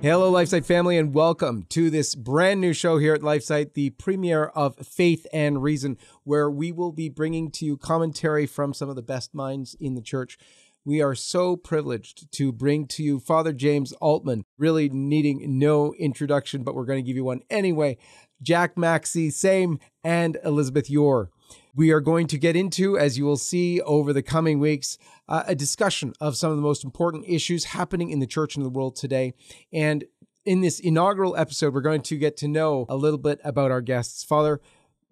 Hello, LifeSite family, and welcome to this brand new show here at LifeSite, the premiere of Faith and Reason, where we will be bringing to you commentary from some of the best minds in the church. We are so privileged to bring to you Father James Altman, really needing no introduction, but we're going to give you one anyway. Jack Maxey, same, and Elizabeth Yore. We are going to get into, as you will see over the coming weeks, a discussion of some of the most important issues happening in the church and the world today. And in this inaugural episode, we're going to get to know a little bit about our guests. Father,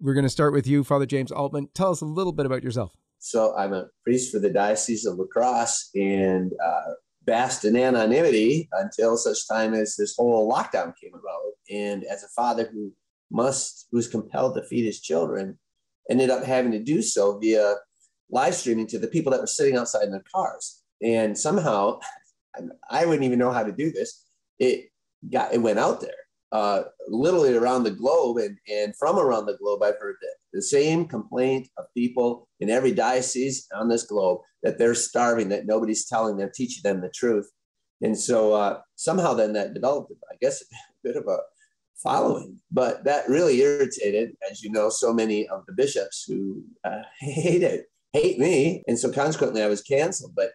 we're going to start with you, Father James Altman. Tell us a little bit about yourself. So I'm a priest for the Diocese of La Crosse and basked in anonymity until such time as this whole lockdown came about. And as a father who's compelled to feed his children, ended up having to do so via live streaming to the people that were sitting outside in their cars. And somehow, I wouldn't even know how to do this. It went out there, literally around the globe, and from around the globe, I've heard the same complaint of people in every diocese on this globe that they're starving, that nobody's telling them, teaching them the truth. And so somehow then that developed, I guess, a bit of a following, but that really irritated, as you know, so many of the bishops who hate me. And so consequently, I was canceled. But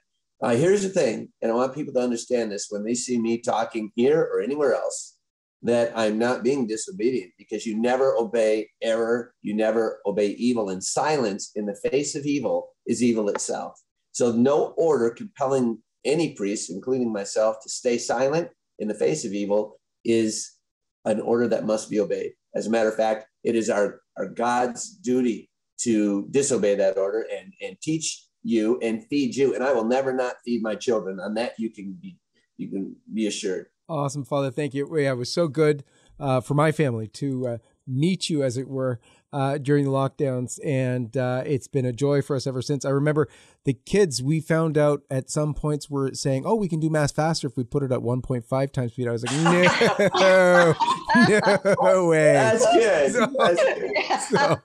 here's the thing, and I want people to understand this when they see me talking here or anywhere else, that I'm not being disobedient, because you never obey error, you never obey evil, and silence in the face of evil is evil itself. So no order compelling any priest, including myself, to stay silent in the face of evil is an order that must be obeyed. As a matter of fact, it is our God's duty to disobey that order and teach you and feed you. And I will never not feed my children. On that, you can be assured. Awesome, Father. Thank you. Yeah, it was so good for my family to meet you, as it were, during the lockdowns. And it's been a joy for us ever since. I remember the kids, we found out at some points were saying, oh, we can do Mass faster if we put it at 1.5 times speed. I was like, no way. That's good. That's good. So,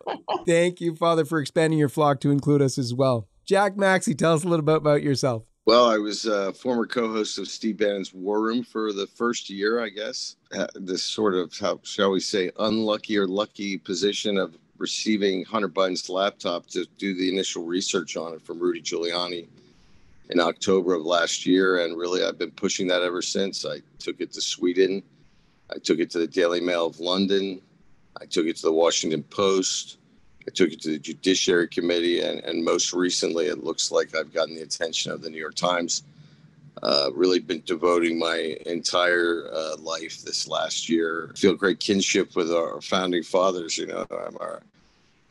thank you, Father, for expanding your flock to include us as well. Jack Maxey, tell us a little bit about yourself. Well, I was a former co-host of Steve Bannon's War Room for the first year, I guess. This sort of, how shall we say, unlucky or lucky position of receiving Hunter Biden's laptop to do the initial research on it from Rudy Giuliani in October of last year. And really, I've been pushing that ever since. I took it to Sweden. I took it to the Daily Mail of London. I took it to the Washington Post. I took it to the Judiciary Committee, and most recently, it looks like I've gotten the attention of the New York Times. Really been devoting my entire life this last year. Feel great kinship with our founding fathers. You know,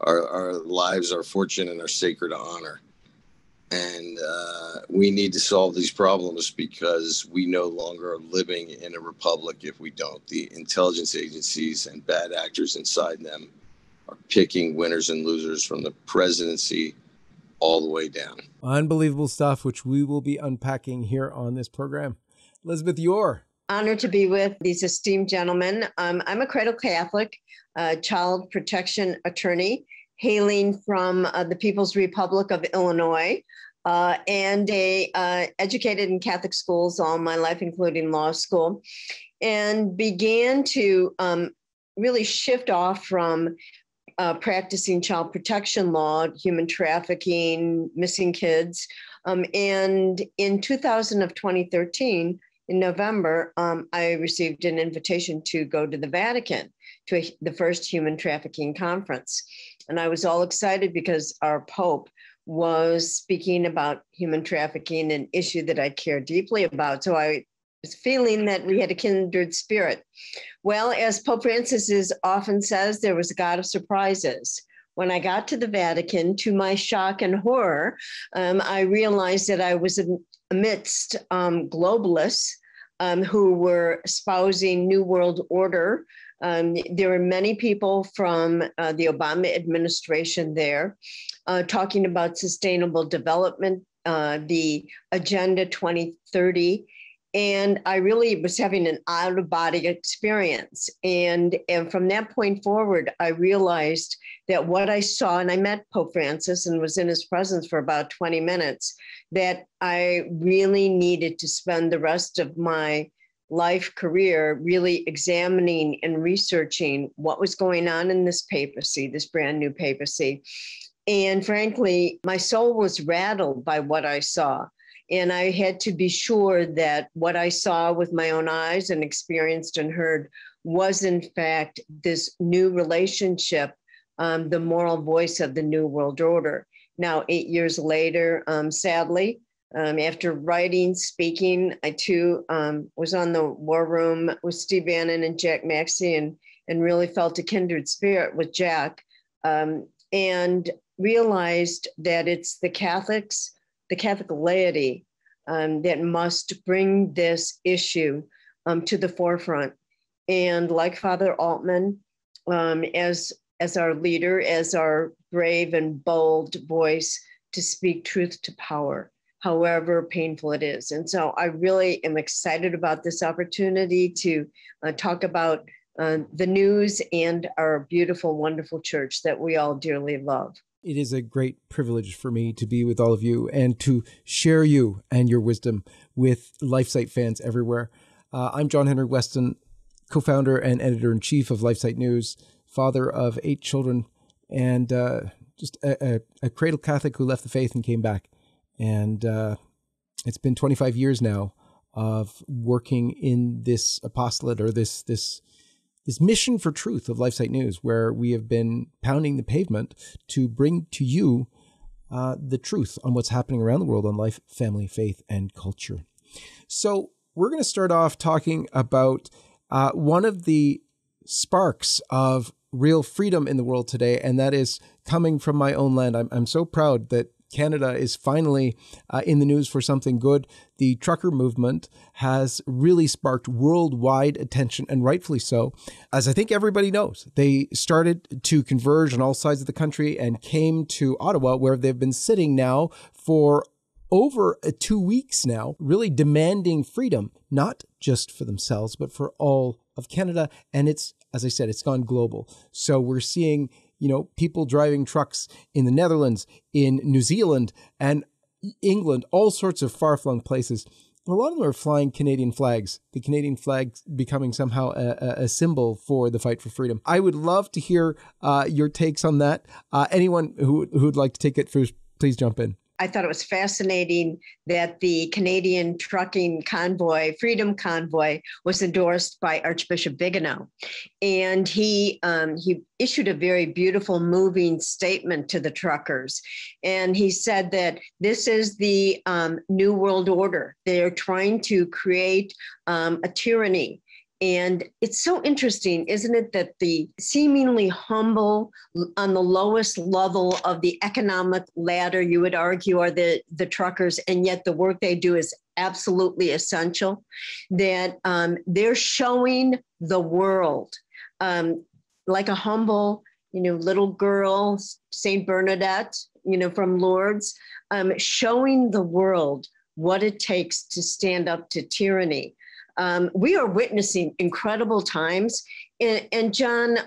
our lives, our fortune, and our sacred honor. And we need to solve these problems, because we no longer are living in a republic if we don't. The intelligence agencies and bad actors inside them are picking winners and losers from the presidency all the way down. Unbelievable stuff, which we will be unpacking here on this program. Elizabeth Yore. Honored to be with these esteemed gentlemen. I'm a Cradle Catholic, child protection attorney, hailing from the People's Republic of Illinois, and educated in Catholic schools all my life, including law school, and began to really shift off from practicing child protection law, human trafficking, missing kids. And in 2013, in November, I received an invitation to go to the Vatican to the first human trafficking conference. And I was all excited because our Pope was speaking about human trafficking, an issue that I care deeply about. So I was feeling that we had a kindred spirit. Well, as Pope Francis often says, there was a God of surprises. When I got to the Vatican, to my shock and horror, I realized that I was amidst globalists who were espousing New World Order. There were many people from the Obama administration there talking about sustainable development, the Agenda 2030. And I really was having an out-of-body experience. And from that point forward, I realized that what I saw, and I met Pope Francis and was in his presence for about 20 minutes, that I really needed to spend the rest of my life career really examining and researching what was going on in this papacy, this brand new papacy. And frankly, my soul was rattled by what I saw. And I had to be sure that what I saw with my own eyes and experienced and heard was, in fact, this new relationship, the moral voice of the New World Order. Now, 8 years later, sadly, after writing, speaking, I too was on the war room with Steve Bannon and Jack Maxey and really felt a kindred spirit with Jack and realized that it's the Catholics, the Catholic laity that must bring this issue to the forefront. And like Father Altman, as our leader, as our brave and bold voice to speak truth to power, however painful it is. And so I really am excited about this opportunity to talk about the news and our beautiful, wonderful church that we all dearly love. It is a great privilege for me to be with all of you and to share you and your wisdom with LifeSite fans everywhere. I'm John Henry Weston, co-founder and editor-in-chief of LifeSite News, father of 8 children, and just a cradle Catholic who left the faith and came back. And it's been 25 years now of working in this apostolate, or this mission for truth of LifeSite News, where we have been pounding the pavement to bring to you the truth on what's happening around the world on life, family, faith, and culture. So we're going to start off talking about one of the sparks of real freedom in the world today, and that is coming from my own land. I'm so proud that Canada is finally in the news for something good. The trucker movement has really sparked worldwide attention, and rightfully so. As I think everybody knows, they started to converge on all sides of the country and came to Ottawa, where they've been sitting now for over 2 weeks now, really demanding freedom, not just for themselves, but for all of Canada. And it's, as I said, it's gone global. So we're seeing people driving trucks in the Netherlands, in New Zealand, and England, all sorts of far-flung places. A lot of them are flying Canadian flags, the Canadian flag becoming somehow a symbol for the fight for freedom. I would love to hear your takes on that. Anyone who'd like to take it first, please jump in. I thought it was fascinating that the Canadian trucking convoy, Freedom Convoy, was endorsed by Archbishop Vigano. And he issued a very beautiful, moving statement to the truckers. And he said that this is the New World Order. They're trying to create a tyranny. And it's so interesting, isn't it, that the seemingly humble, on the lowest level of the economic ladder, you would argue, are the truckers, and yet the work they do is absolutely essential, that they're showing the world, like a humble, little girl, Saint Bernadette, from Lourdes, showing the world what it takes to stand up to tyranny. We are witnessing incredible times. And John,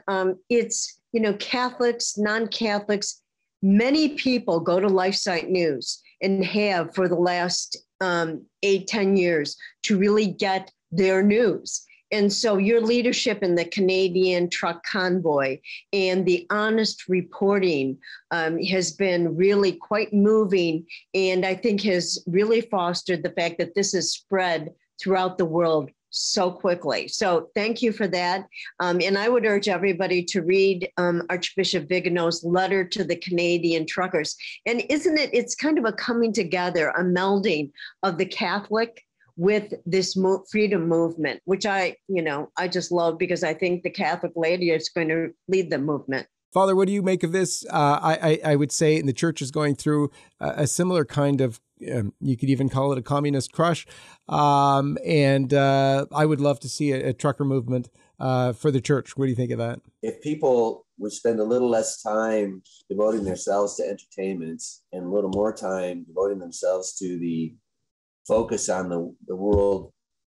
it's, Catholics, non-Catholics, many people go to LifeSite News and have for the last 8-10 years to really get their news. And so your leadership in the Canadian truck convoy and the honest reporting has been really quite moving, and I think has really fostered the fact that this has spread throughout the world so quickly. So thank you for that. And I would urge everybody to read Archbishop Vigano's letter to the Canadian truckers. And it's kind of a coming together, a melding of the Catholic with this freedom movement, which I just love, because I think the Catholic laity is going to lead the movement. Father, what do you make of this? I would say, and the church is going through a similar kind of, you could even call it a communist crush. And I would love to see a trucker movement for the church. What do you think of that? If people would spend a little less time devoting themselves to entertainments and a little more time devoting themselves to the focus on the world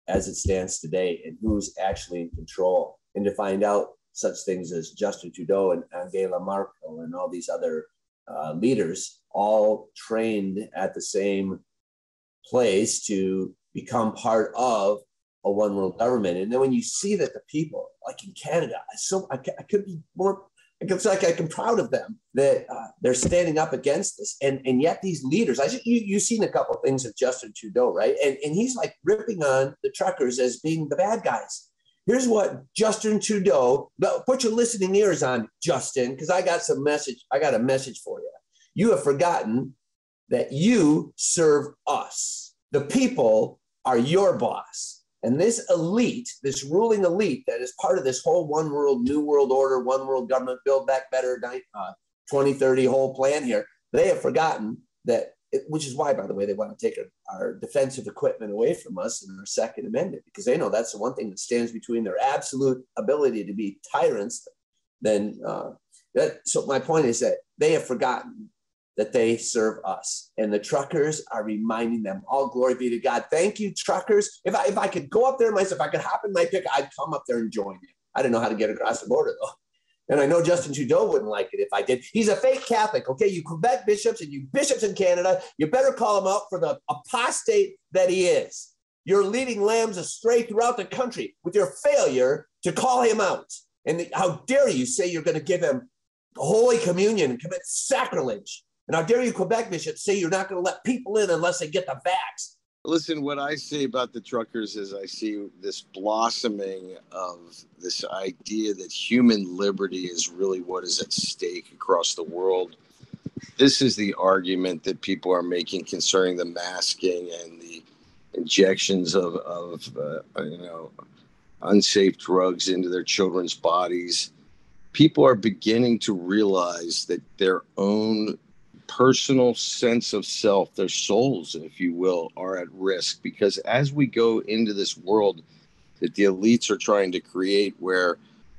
as it stands today and who's actually in control, and to find out such things as Justin Trudeau and Angela Merkel and all these other leaders, all trained at the same place to become part of a one world government. And then when you see that the people, like in Canada, I could be more, it's like I'm proud of them that they're standing up against this. And yet these leaders, you've seen a couple of things of Justin Trudeau, right? And he's like ripping on the truckers as being the bad guys. Here's what Justin Trudeau, put your listening ears on, Justin, because I got a message for you. You have forgotten that you serve us. The people are your boss. And this elite, this ruling elite that is part of this whole one world, new world order, one world government, build back better, 2030 whole plan here, they have forgotten that, which is why, by the way, they want to take our defensive equipment away from us in our Second Amendment, because they know that's the one thing that stands between their absolute ability to be tyrants. So my point is that they have forgotten that they serve us, and the truckers are reminding them. All glory be to God. Thank you, truckers. If I could go up there myself, if I could hop in my pick, I'd come up there and join you. I don't know how to get across the border though. And I know Justin Trudeau wouldn't like it if I did. He's a fake Catholic, okay? You Quebec bishops and you bishops in Canada, you better call him out for the apostate that he is. You're leading lambs astray throughout the country with your failure to call him out. And how dare you say you're going to give him Holy Communion and commit sacrilege? And how dare you Quebec bishops say you're not going to let people in unless they get the vax? Listen, what I say about the truckers is I see this blossoming of this idea that human liberty is really what is at stake across the world. This is the argument that people are making concerning the masking and the injections of unsafe drugs into their children's bodies. People are beginning to realize that their own personal sense of self, their souls, if you will, are at risk, because as we go into this world that the elites are trying to create, where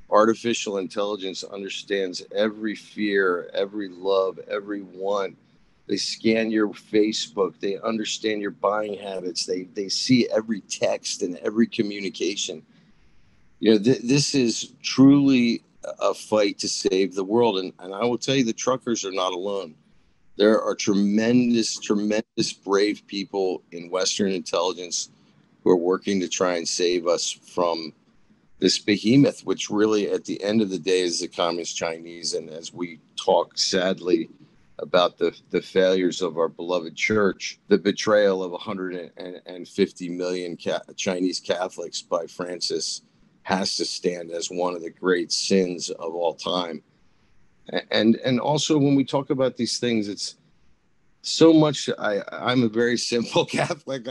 artificial intelligence understands every fear, every love, every want, they scan your Facebook, they understand your buying habits, they see every text and every communication. This is truly a fight to save the world, and I will tell you, the truckers are not alone. There are tremendous brave people in Western intelligence who are working to try and save us from this behemoth, which really at the end of the day is the Communist Chinese. And as we talk sadly about the failures of our beloved church, the betrayal of 150 million Chinese Catholics by Francis has to stand as one of the great sins of all time. And also when we talk about these things, it's so much. I'm a very simple Catholic.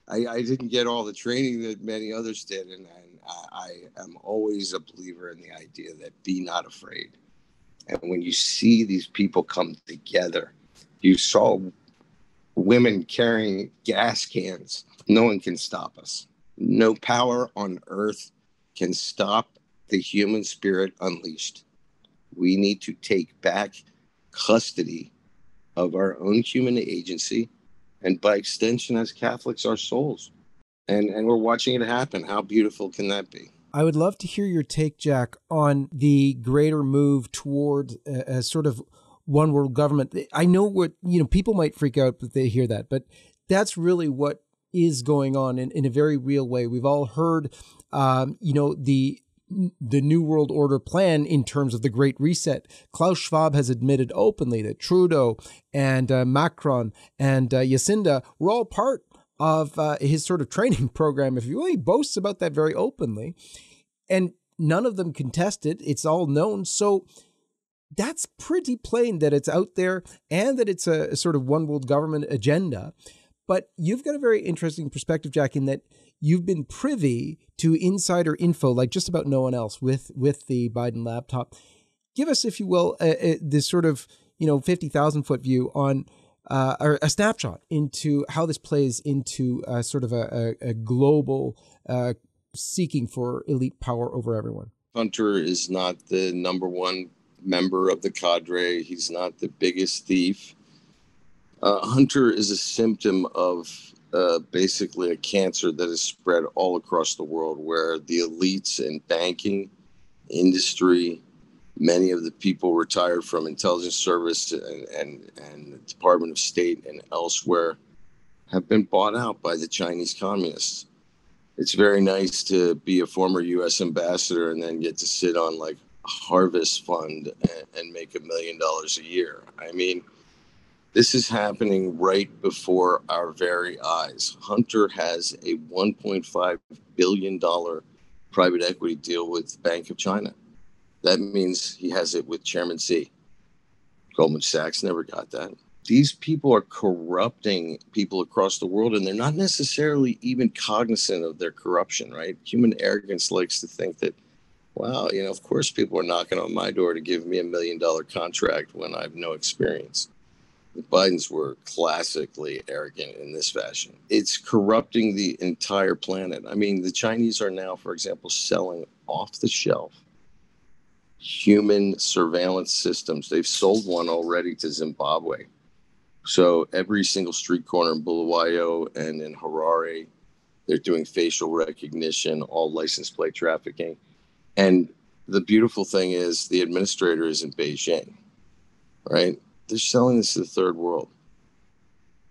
I didn't get all the training that many others did, and I am always a believer in the idea that be not afraid. And when you see these people come together, you saw women carrying gas cans. No one can stop us. No power on earth can stop the human spirit unleashed. We need to take back custody of our own human agency, and by extension, as Catholics, our souls. And we're watching it happen. How beautiful can that be? I would love to hear your take, Jack, on the greater move toward a sort of one world government. I know what, people might freak out if they hear that, but that's really what is going on in a very real way. We've all heard, the New World Order plan in terms of the Great Reset. Klaus Schwab has admitted openly that Trudeau and Macron and Jacinda were all part of his sort of training program, if you will. He boasts about that very openly. And none of them contested. It's all known. So that's pretty plain that it's out there and that it's a sort of one world government agenda. But you've got a very interesting perspective, Jack, in that you've been privy to insider info like just about no one else with the Biden laptop. Give us, if you will, this sort of 50,000 foot view on or a snapshot into how this plays into sort of a global seeking for elite power over everyone. Hunter is not the number one member of the cadre. He's not the biggest thief. Hunter is a symptom of basically a cancer that is spread all across the world, where the elites in banking, industry, many of the people retired from intelligence service and the Department of State and elsewhere have been bought out by the Chinese communists. It's very nice to be a former U.S. ambassador and then get to sit on like a harvest fund and make $1 million a year. I mean, this is happening right before our very eyes. Hunter has a $1.5 billion private equity deal with Bank of China. That means he has it with Chairman Xi. Goldman Sachs never got that. These people are corrupting people across the world, and they're not necessarily even cognizant of their corruption, right? Human arrogance likes to think that, wow, of course people are knocking on my door to give me $1 million contract when I have no experience. The Bidens were classically arrogant in this fashion. It's corrupting the entire planet. I mean, the Chinese are now, for example, selling off the shelf human surveillance systems. They've sold one already to Zimbabwe. So every single street corner in Bulawayo and in Harare, they're doing facial recognition, all license plate trafficking. And the beautiful thing is the administrator is in Beijing, right? They're selling this to the third world.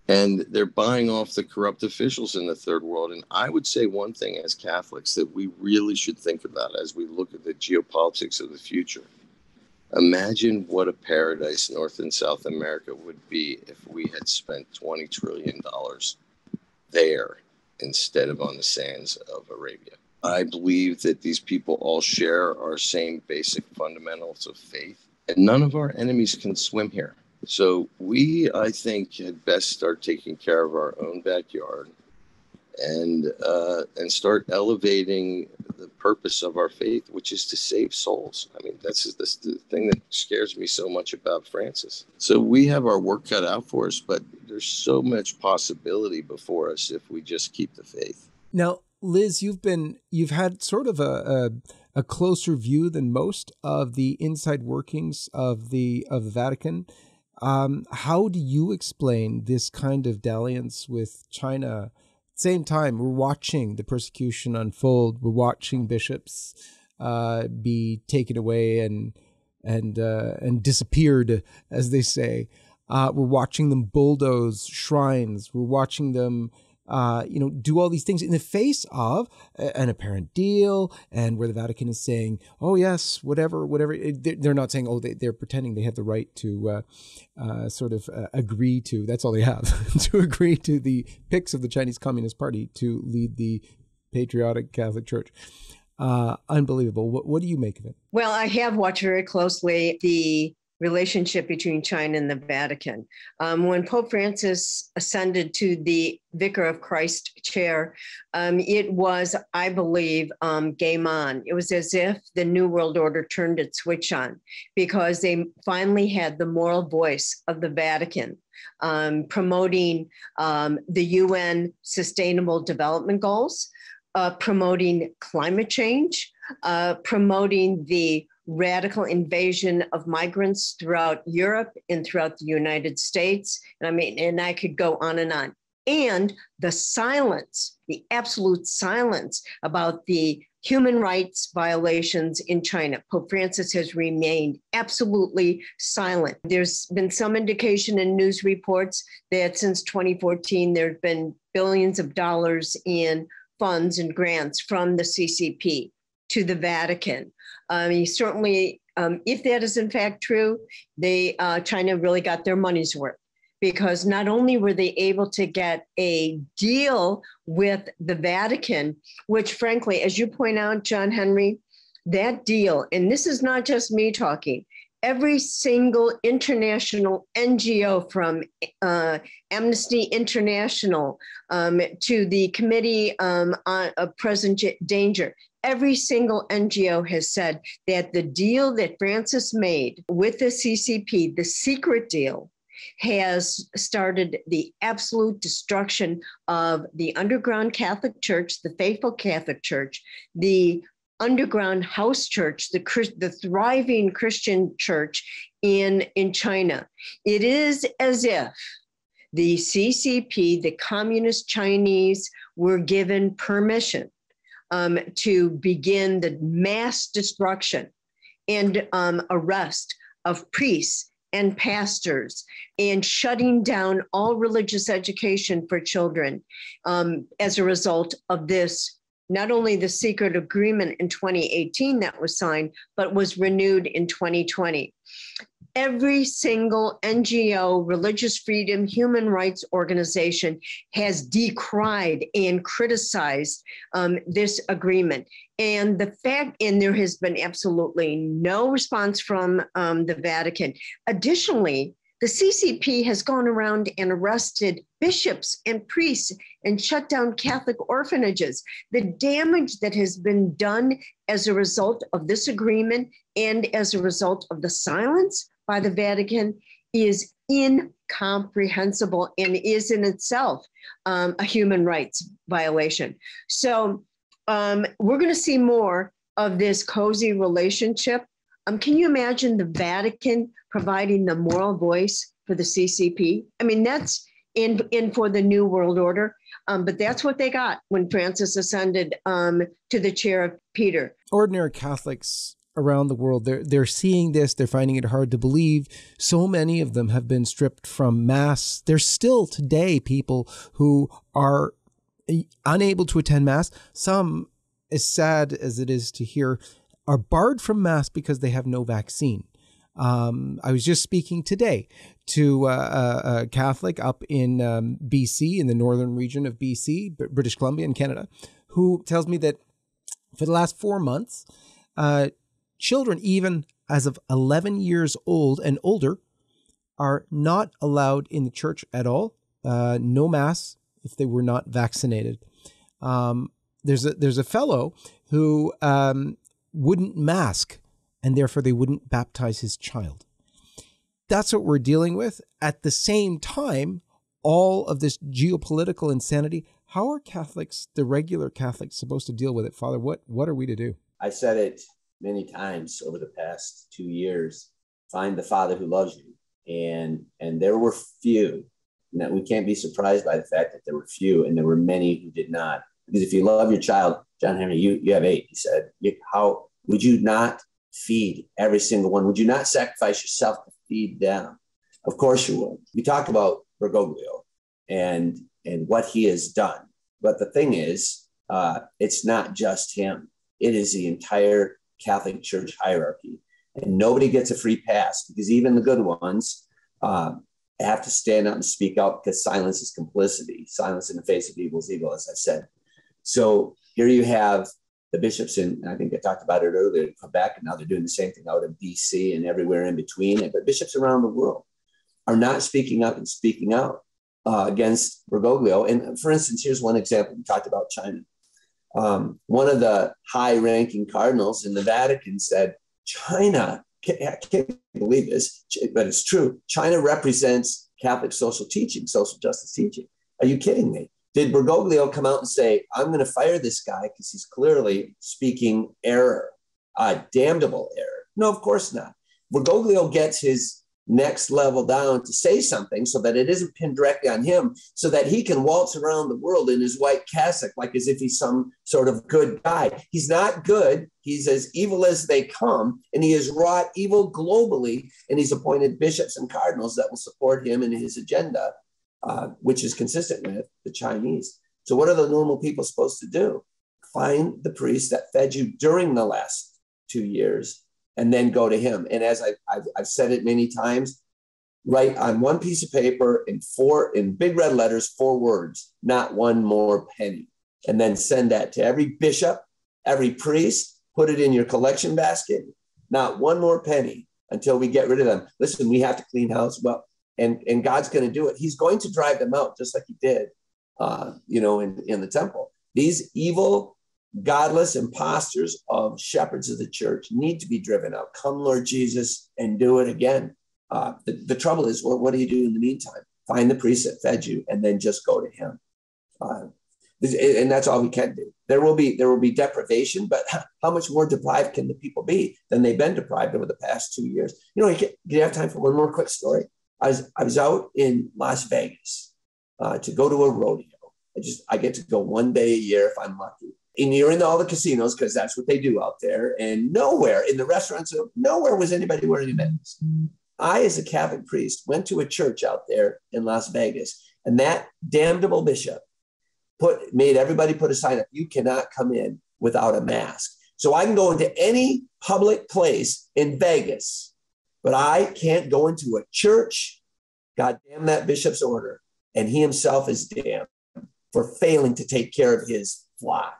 And they're buying off the corrupt officials in the third world. And I would say one thing as Catholics that we really should think about as we look at the geopolitics of the future. Imagine what a paradise North and South America would be if we had spent $20 trillion there instead of on the sands of Arabia. I believe that these people all share our same basic fundamentals of faith, and none of our enemies can swim here. So we, I think, had best start taking care of our own backyard and start elevating the purpose of our faith, which is to save souls. I mean, that's the thing that scares me so much about Francis. So we have our work cut out for us, but there's so much possibility before us if we just keep the faith. Now, Liz, you've had sort of a closer view than most of the inside workings of the Vatican. How do you explain this kind of dalliance with China? At the same time, we're watching the persecution unfold. We're watching bishops be taken away and disappeared, as they say. We're watching them bulldoze shrines. We're watching them do all these things in the face of an apparent deal, and where the Vatican is saying, oh, yes, whatever. They're not saying, oh, they're pretending they have the right to agree to, that's all they have, to agree to the picks of the Chinese Communist Party to lead the patriotic Catholic Church. Unbelievable. What do you make of it? Well, I have watched very closely the relationship between China and the Vatican. When Pope Francis ascended to the Vicar of Christ chair, it was, I believe, game on. It was as if the New World Order turned its switch on, because they finally had the moral voice of the Vatican, promoting the UN Sustainable Development Goals, promoting climate change, promoting the radical invasion of migrants throughout Europe and throughout the United States. And I could go on. And the silence, the absolute silence about the human rights violations in China. Pope Francis has remained absolutely silent. There's been some indication in news reports that since 2014, there have been billions of dollars in funds and grants from the CCP to the Vatican. Certainly, if that is in fact true, China really got their money's worth, because not only were they able to get a deal with the Vatican, which frankly, as you point out, John Henry, that deal, and this is not just me talking, every single international NGO from Amnesty International to the Committee on Present Danger, every single NGO has said that the deal that Francis made with the CCP, the secret deal, has started the absolute destruction of the underground Catholic Church, the faithful Catholic Church, the underground house church, the thriving Christian church in China. It is as if the CCP, the communist Chinese, were given permission to begin the mass destruction and arrest of priests and pastors, and shutting down all religious education for children as a result of this not only the secret agreement in 2018 that was signed, but was renewed in 2020. Every single NGO, religious freedom, human rights organization has decried and criticized this agreement. And there has been absolutely no response from the Vatican. Additionally, the CCP has gone around and arrested bishops and priests and shut down Catholic orphanages. The damage that has been done as a result of this agreement and as a result of the silence by the Vatican is incomprehensible and is in itself a human rights violation. So we're going to see more of this cozy relationship. Can you imagine the Vatican providing the moral voice for the CCP? I mean, that's in for the New World Order. But that's what they got when Francis ascended to the chair of Peter. Ordinary Catholics around the world, they're seeing this, they're finding it hard to believe. So many of them have been stripped from Mass. There's still today people who are unable to attend Mass. Some, as sad as it is to hear, are barred from Mass because they have no vaccine. I was just speaking today to a Catholic up in BC, in the northern region of BC, British Columbia in Canada, who tells me that for the last 4 months, children, even as of 11 years old and older, are not allowed in the church at all. No Mass if they were not vaccinated. There's a fellow who wouldn't mask, and therefore they wouldn't baptize his child. That's what we're dealing with. At the same time, all of this geopolitical insanity, how are Catholics, the regular Catholics, supposed to deal with it? Father, what are we to do? I said it many times over the past 2 years. Find the Father who loves you. And there were few. Now, we can't be surprised by the fact that there were few, and there were many who did not. Because if you love your child, John Henry, you have 8, he said, how would you not feed every single one? Would you not sacrifice yourself to feed them? Of course you would. We talk about Bergoglio and what he has done. But the thing is, it's not just him. It is the entire Catholic Church hierarchy. And nobody gets a free pass, because even the good ones have to stand up and speak out, because silence is complicity. Silence in the face of evil is evil, as I said. So here you have the bishops in, I think I talked about it earlier, in Quebec, and now they're doing the same thing out in BC and everywhere in between. But bishops around the world are not speaking up and speaking out against Bergoglio. And for instance, here's one example. We talked about China. One of the high-ranking cardinals in the Vatican said, China, I can't believe this, but it's true. China represents Catholic social teaching, social justice teaching. Are you kidding me? Did Bergoglio come out and say, I'm going to fire this guy because he's clearly speaking error, damnable error? No, of course not. Bergoglio gets his next level down to say something so that it isn't pinned directly on him, so that he can waltz around the world in his white cassock like as if he's some sort of good guy. He's not good. He's as evil as they come, and he has wrought evil globally, and he's appointed bishops and cardinals that will support him in his agenda, which is consistent with the Chinese. So what are the normal people supposed to do? Find the priest that fed you during the last 2 years and then go to him. And as I've said it many times, write on one piece of paper in big red letters, 4 words, not one more penny. And then send that to every bishop, every priest, put it in your collection basket, not one more penny until we get rid of them. Listen, we have to clean house. Well, and God's going to do it. He's going to drive them out, just like he did, in the temple. These evil, godless imposters of shepherds of the church need to be driven out. Come, Lord Jesus, and do it again. The trouble is, what do you do in the meantime? Find the priest that fed you, and then just go to him. And that's all we can do. There will be deprivation, but how much more deprived can the people be than they've been deprived over the past 2 years? Do you have time for one more quick story? I was out in Las Vegas to go to a rodeo. I get to go one day a year if I'm lucky. And you're in all the casinos because that's what they do out there. And nowhere in the restaurants, nowhere was anybody wearing a mask. I, as a Catholic priest, went to a church out there in Las Vegas, and that damnable bishop made everybody put a sign up. You cannot come in without a mask. So I can go into any public place in Vegas, but I can't go into a church. God damn that bishop's order. And he himself is damned for failing to take care of his flock.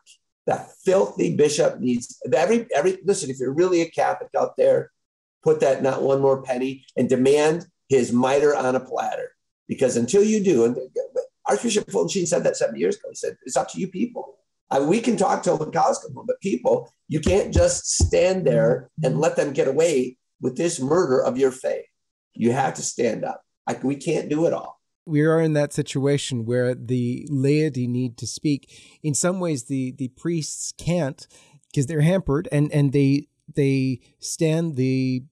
That filthy bishop needs listen, if you're really a Catholic out there, put that not one more penny and demand his mitre on a platter. Because until you do, and Archbishop Fulton Sheen said that 70 years ago, he said, it's up to you people. We can talk till the cows come home, but people, you can't just stand there and let them get away with this murder of your faith. You have to stand up. We can't do it all. We are in that situation where the laity need to speak. In some ways, the priests can't because they're hampered, and they stand the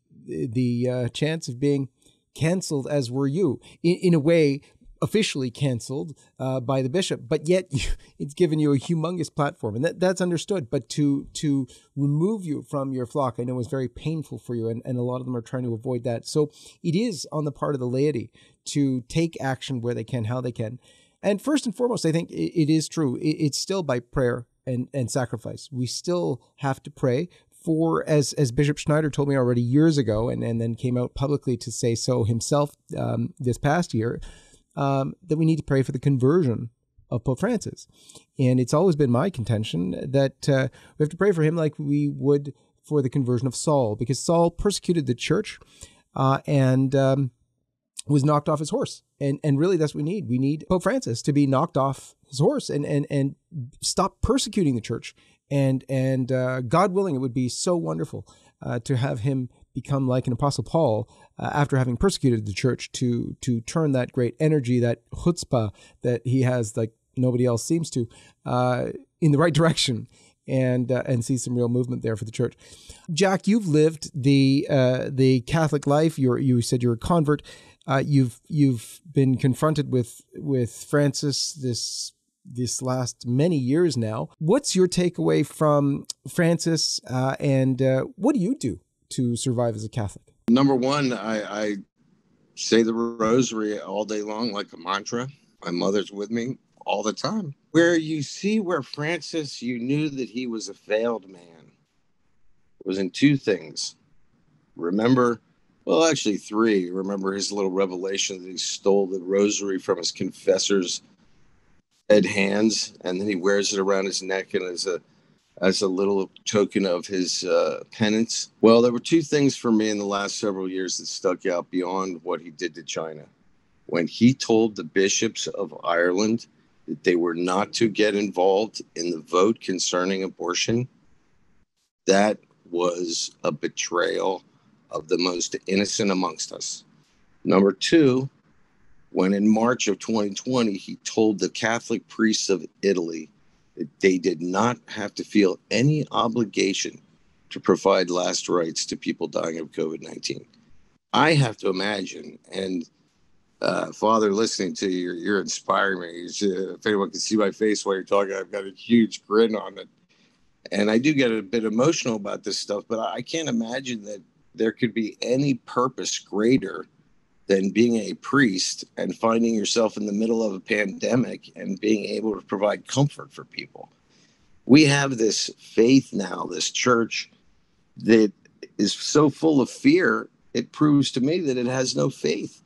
chance of being canceled, as were you, in a way officially canceled by the bishop, but yet it's given you a humongous platform, and that's understood. But to remove you from your flock, I know is very painful for you, and a lot of them are trying to avoid that. So it is on the part of the laity to take action where they can, how they can. And first and foremost, I think it is true. It's still by prayer and sacrifice. We still have to pray for, as Bishop Schneider told me already years ago, and then came out publicly to say so himself this past year, that we need to pray for the conversion of Pope Francis. And it's always been my contention that we have to pray for him like we would for the conversion of Saul, because Saul persecuted the church and was knocked off his horse. And really that's what we need. We need Pope Francis to be knocked off his horse and stop persecuting the church. And God willing, it would be so wonderful to have him become like an Apostle Paul after having persecuted the church, to turn that great energy, that chutzpah that he has like nobody else seems to, in the right direction, and see some real movement there for the church. Jack, you've lived the Catholic life. You said you're a convert. You've been confronted with Francis this last many years now. What's your takeaway from Francis, and what do you do to survive as a Catholic? Number one, I say the rosary all day long like a mantra. My mother's with me all the time. Where you see where Francis, you knew that he was a failed man, was in two things. Remember, well, actually three. Remember his little revelation that he stole the rosary from his confessor's dead hands, and then he wears it around his neck and as a little token of his penance. Well, there were two things for me in the last several years that stuck out beyond what he did to China. When he told the bishops of Ireland that they were not to get involved in the vote concerning abortion, that was a betrayal of the most innocent amongst us. Number two, when in March of 2020, he told the Catholic priests of Italy that they did not have to feel any obligation to provide last rites to people dying of COVID-19. I have to imagine, and Father, listening to you, you're inspiring me. If anyone can see my face while you're talking, I've got a huge grin on it. And I do get a bit emotional about this stuff, but I can't imagine that there could be any purpose greater than being a priest and finding yourself in the middle of a pandemic and being able to provide comfort for people. We have this faith now, this church that is so full of fear, it proves to me that it has no faith.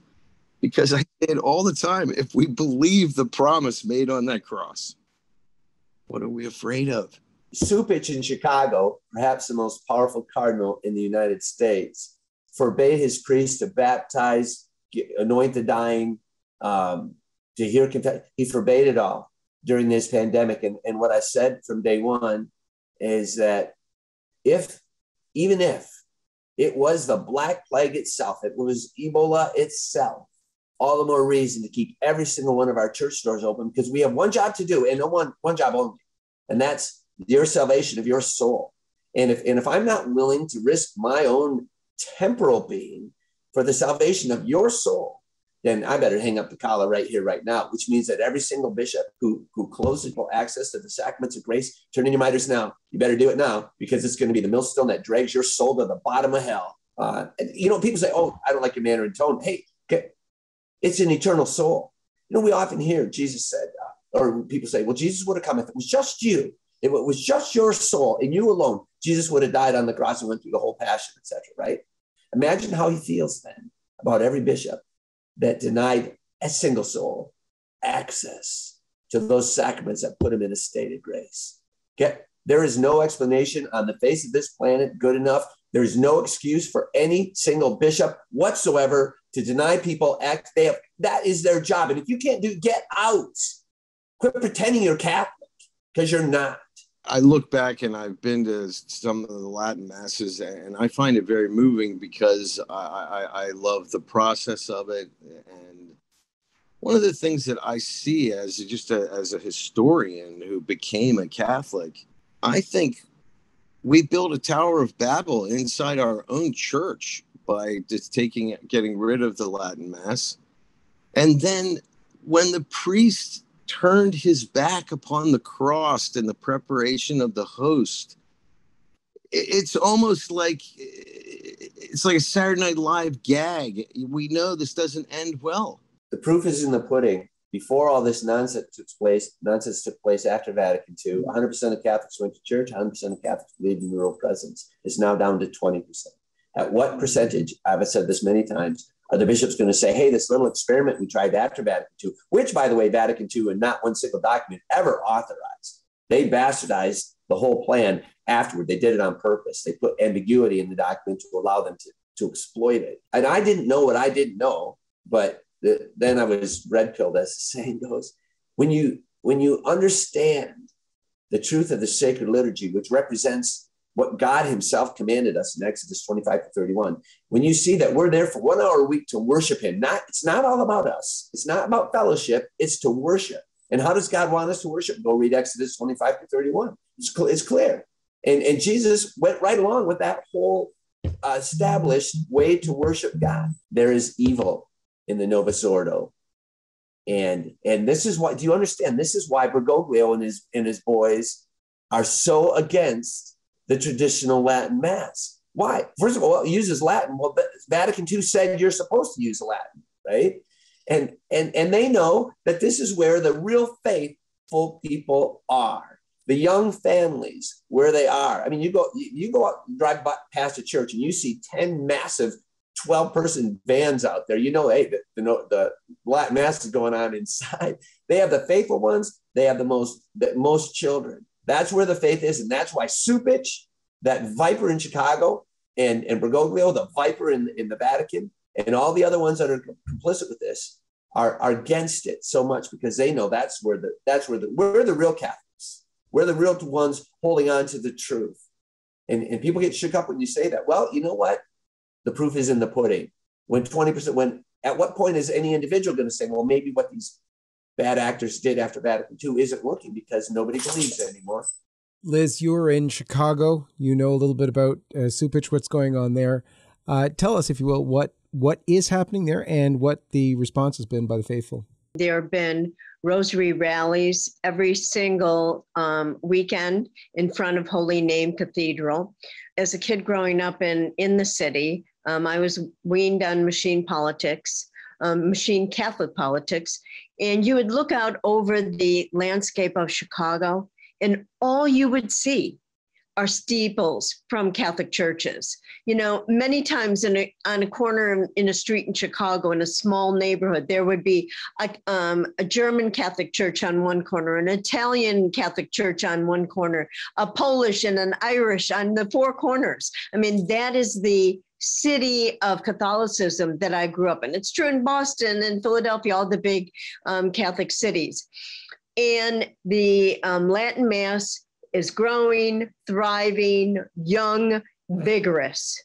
Because I say it all the time, if we believe the promise made on that cross, what are we afraid of? Supich in Chicago, perhaps the most powerful cardinal in the United States, forbade his priests to baptize, anoint the dying, to hear confession. He forbade it all during this pandemic. And what I said from day one is that even if it was the Black Plague itself, it was Ebola itself, all the more reason to keep every single one of our church doors open, because we have one job to do, and one job only, and that's your salvation of your soul. And if I'm not willing to risk my own temporal being for the salvation of your soul, then I better hang up the collar right here, right now, which means that every single bishop who closes people access to the sacraments of grace, turn in your mitres now. You better do it now, because it's going to be the millstone that drags your soul to the bottom of hell. People say, oh, I don't like your manner and tone. Hey, it's an eternal soul. We often hear Jesus said, or people say, well, Jesus would have come if it was just you. If it was just your soul and you alone, Jesus would have died on the cross and went through the whole passion, etc. Right? Imagine how he feels then about every bishop that denied a single soul access to those sacraments that put him in a state of grace. There is no explanation on the face of this planet good enough. There is no excuse for any single bishop whatsoever to deny people access. That is their job. And if you can't get out. Quit pretending you're Catholic, because you're not. I look back and I've been to some of the Latin masses, and I find it very moving because I love the process of it. And one of the things that I see as as a historian who became a Catholic, I think we built a Tower of Babel inside our own church by just getting rid of the Latin Mass. And then when the priest turned his back upon the cross and the preparation of the host, it's almost like it's like a Saturday Night Live gag. We know this doesn't end well. The proof is in the pudding. Before all this nonsense took place after Vatican II, 100% of Catholics went to church, 100% of Catholics believed in the real presence. It's now down to 20%. At what percentage, I've said this many times, are the bishops going to say, hey, this little experiment we tried after Vatican II, which, by the way, Vatican II and not one single document ever authorized. They bastardized the whole plan afterward. They did it on purpose. They put ambiguity in the document to allow them to exploit it. And I didn't know what I didn't know, but then I was red-pilled, as the saying goes. When you understand the truth of the sacred liturgy, which represents what God himself commanded us in Exodus 25-31. When you see that we're there for 1 hour a week to worship him, it's not all about us. It's not about fellowship. It's to worship. And how does God want us to worship? Go read Exodus 25-31. It's clear. And Jesus went right along with that whole established way to worship God. There is evil in the Novus Ordo. And this is why, do you understand? This is why Bergoglio and his boys are so against the traditional Latin Mass. Why? First of all, it uses Latin. Well, Vatican II said you're supposed to use Latin, right? And they know that this is where the real faithful people are. The young families, where they are. I mean, you go out and drive past a church and you see 10 massive 12-person vans out there. You know, hey, the Latin Mass is going on inside. They have the faithful ones. They have the most children. That's where the faith is. And that's why Supich, that viper in Chicago, and Bergoglio, the viper in the Vatican, and all the other ones that are complicit with this are against it so much, because they know we're the real Catholics. We're the real ones holding on to the truth. And people get shook up when you say that. Well, you know what? The proof is in the pudding. At what point is any individual going to say, well, maybe what these bad actors did after Vatican II isn't working, because nobody believes it anymore. Liz, you're in Chicago. You know a little bit about Supich, what's going on there. Tell us, if you will, what is happening there and what the response has been by the faithful. There have been rosary rallies every single weekend in front of Holy Name Cathedral. As a kid growing up in the city, I was weaned on machine politics, machine Catholic politics. And you would look out over the landscape of Chicago, and all you would see are steeples from Catholic churches. You know, many times on a corner in a street in Chicago, in a small neighborhood, there would be a German Catholic church on one corner, an Italian Catholic church on one corner, a Polish and an Irish on the four corners. I mean, that is the city of Catholicism that I grew up in. It's true in Boston and Philadelphia, all the big Catholic cities. And the Latin Mass is growing, thriving, young, vigorous.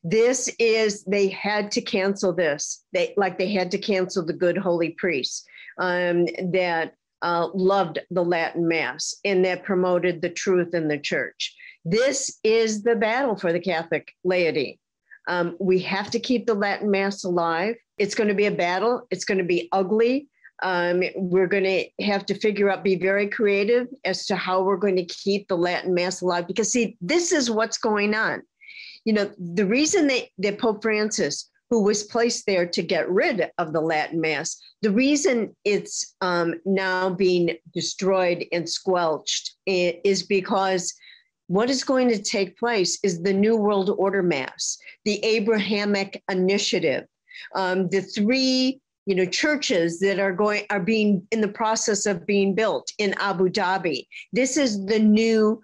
They had to cancel this. They had to cancel the good holy priests that loved the Latin Mass and that promoted the truth in the church. This is the battle for the Catholic laity. We have to keep the Latin Mass alive. It's going to be a battle. It's going to be ugly. We're going to have to be very creative as to how we're going to keep the Latin Mass alive. Because, see, this is what's going on. You know, the reason that Pope Francis who was placed there to get rid of the Latin Mass. The reason it's now being destroyed and squelched is because what is going to take place is the New World Order Mass, the Abrahamic Initiative, the three churches that are being in the process of being built in Abu Dhabi. This is the new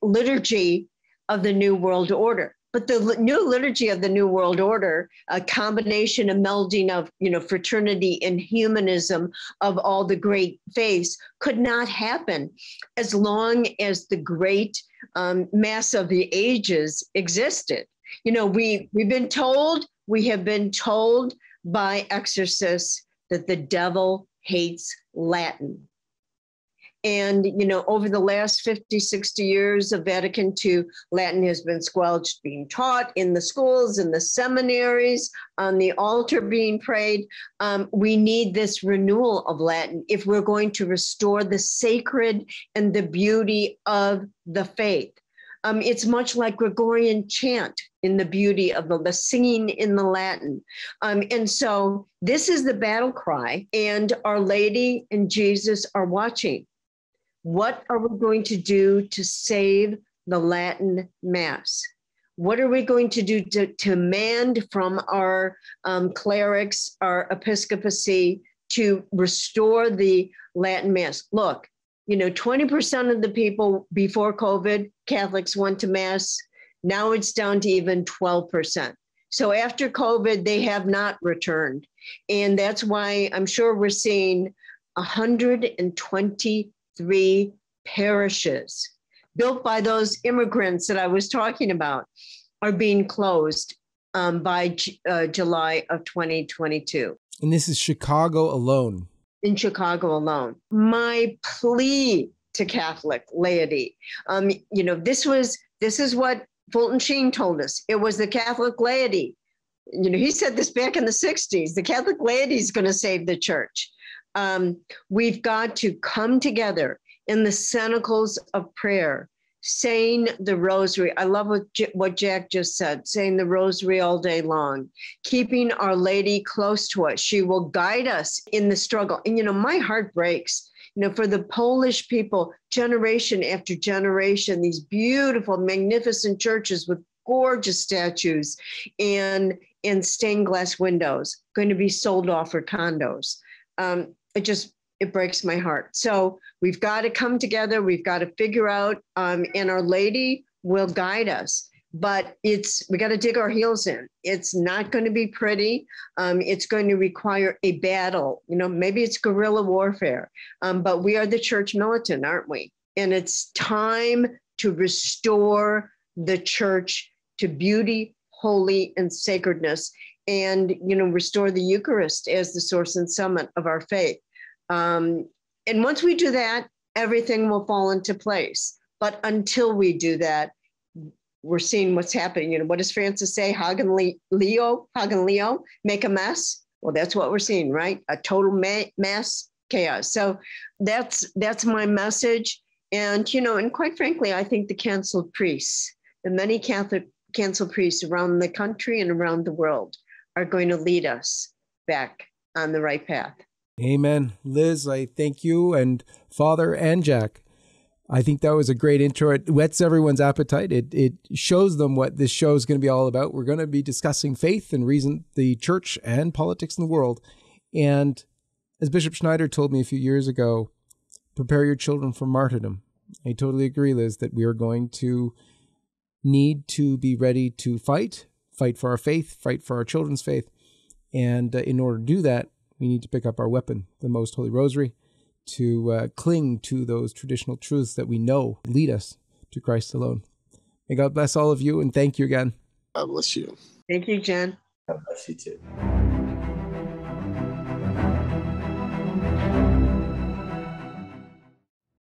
liturgy of the New World Order. But the new liturgy of the New World Order, a combination, a melding of fraternity and humanism of all the great faiths, could not happen as long as the great Mass of the Ages existed. We have been told by exorcists that the devil hates Latin. And, over the last 50, 60 years of Vatican II, Latin has been squelched, being taught in the schools, in the seminaries, on the altar being prayed. We need this renewal of Latin if we're going to restore the sacred and the beauty of the faith. It's much like Gregorian chant in the beauty of the singing in the Latin. And so this is the battle cry, and Our Lady and Jesus are watching. What are we going to do to save the Latin Mass? What are we going to do to demand from our clerics, our episcopacy, to restore the Latin Mass? Look, 20% of the people before COVID, Catholics went to Mass. Now it's down to even 12%. So after COVID, they have not returned. And that's why I'm sure we're seeing 123 parishes built by those immigrants that I was talking about are being closed by July of 2022. And this is Chicago alone. In Chicago alone. My plea to Catholic laity, this is what Fulton Sheen told us. It was the Catholic laity. He said this back in the 60s. The Catholic laity is going to save the church. We've got to come together in the cenacles of prayer, saying the rosary. I love what Jack just said, saying the rosary all day long, keeping Our Lady close to us. She will guide us in the struggle. And, my heart breaks, for the Polish people, generation after generation, these beautiful, magnificent churches with gorgeous statues and stained glass windows going to be sold off for condos. It breaks my heart. So we've got to come together. We've got to figure out, and Our Lady will guide us. But we got to dig our heels in. It's not going to be pretty. It's going to require a battle. Maybe it's guerrilla warfare. But we are the church militant, aren't we? And it's time to restore the church to beauty, holy, and sacredness, and restore the Eucharist as the source and summit of our faith. And once we do that, everything will fall into place. But until we do that, we're seeing what's happening. What does Francis say? Hagen Leo, make a mess. Well, that's what we're seeing, right? A total mass chaos. So that's my message. And, and quite frankly, I think the canceled priests, the many Catholic canceled priests around the country and around the world are going to lead us back on the right path. Amen. Liz, I thank you, and Father and Jack. I think that was a great intro. It whets everyone's appetite. It shows them what this show is going to be all about. We're going to be discussing faith and reason, the church and politics in the world. And as Bishop Schneider told me a few years ago, prepare your children for martyrdom. I totally agree, Liz, that we are going to need to be ready to fight for our faith, fight for our children's faith. And in order to do that, we need to pick up our weapon, the Most Holy Rosary, to cling to those traditional truths that we know lead us to Christ alone. May God bless all of you, and thank you again. God bless you. Thank you, Jen. God bless you too.